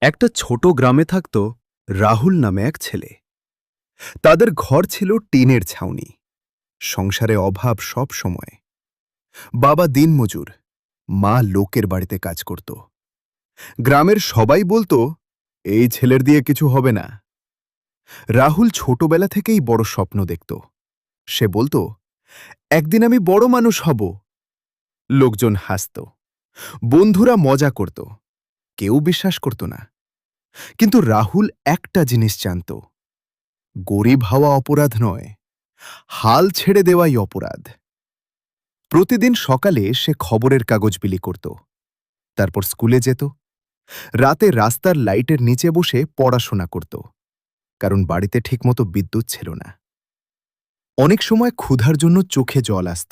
একটা ছোট গ্রামে থাকত রাহুল নামে এক ছেলে। তাদের ঘর ছিল টিনের ছাউনি। সংসারে অভাব সব সময়। বাবা দিনমজুর, মা লোকের বাড়িতে কাজ করত। গ্রামের সবাই বলতো, এই ছেলের দিয়ে কিছু হবে না। রাহুল ছোটবেলা থেকেই বড় স্বপ্ন দেখত। সে বলতো, একদিন আমি বড় মানুষ হব। লোকজন হাসত, বন্ধুরা মজা করত, কেউ বিশ্বাস করত না। কিন্তু রাহুল একটা জিনিস জানত, গরিব হওয়া অপরাধ নয়, হাল ছেড়ে দেওয়াই অপরাধ। প্রতিদিন সকালে সে খবরের কাগজ বিলি করত, তারপর স্কুলে যেত। রাতে রাস্তার লাইটের নিচে বসে পড়াশোনা করত, কারণ বাড়িতে ঠিকমতো বিদ্যুৎ ছিল না। অনেক সময় ক্ষুধার জন্য চোখে জল আসত,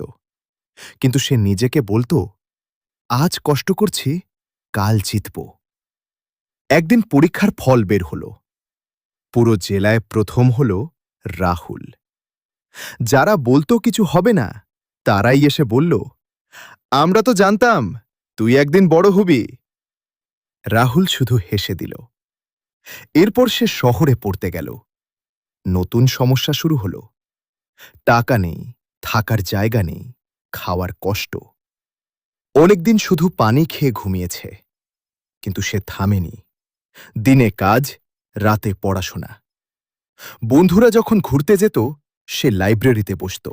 কিন্তু সে নিজেকে বলতো, আজ কষ্ট করছি, কাল জিতব। একদিন পরীক্ষার ফল বের হল। পুরো জেলায় প্রথম হল রাহুল। যারা বলতো কিছু হবে না, তারাই এসে বলল, আমরা তো জানতাম তুই একদিন বড় হবি। রাহুল শুধু হেসে দিল। এরপর সে শহরে পড়তে গেল। নতুন সমস্যা শুরু হল। টাকা নেই, থাকার জায়গা নেই, খাওয়ার কষ্ট। অনেকদিন শুধু পানি খেয়ে ঘুমিয়েছে, কিন্তু সে থামেনি। দিনে কাজ, রাতে পড়াশোনা। বন্ধুরা যখন ঘুরতে যেত, সে লাইব্রেরিতে বসত।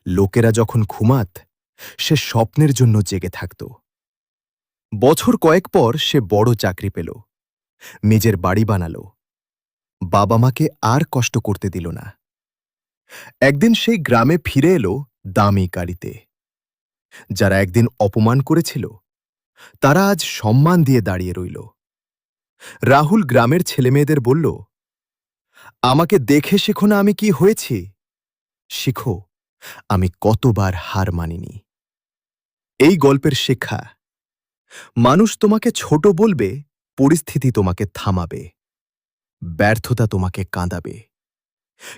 লোকেরা যখন ঘুমাত, সে স্বপ্নের জন্য জেগে থাকত। বছর কয়েক পর সে বড় চাকরি পেল, নিজের বাড়ি বানাল, বাবা মাকে আর কষ্ট করতে দিল না। একদিন সেই গ্রামে ফিরে এলো দামি গাড়িতে। যারা একদিন অপমান করেছিল, তারা আজ সম্মান দিয়ে দাঁড়িয়ে রইল। রাহুল গ্রামের ছেলেমেয়েদের বলল, আমাকে দেখে শেখো না আমি কি হয়েছি, শিখো আমি কতবার হার মানিনি। এই গল্পের শিক্ষা, মানুষ তোমাকে ছোট বলবে, পরিস্থিতি তোমাকে থামাবে, ব্যর্থতা তোমাকে কাঁদাবে।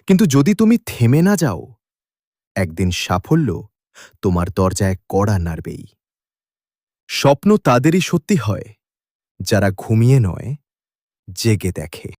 কিন্তু যদি তুমি থেমে না যাও, একদিন সাফল্য তোমার দরজায় কড়া নাড়বেই। স্বপ্ন তাদেরই সত্যি হয়, যারা ঘুমিয়ে নয়, জেগে দেখে।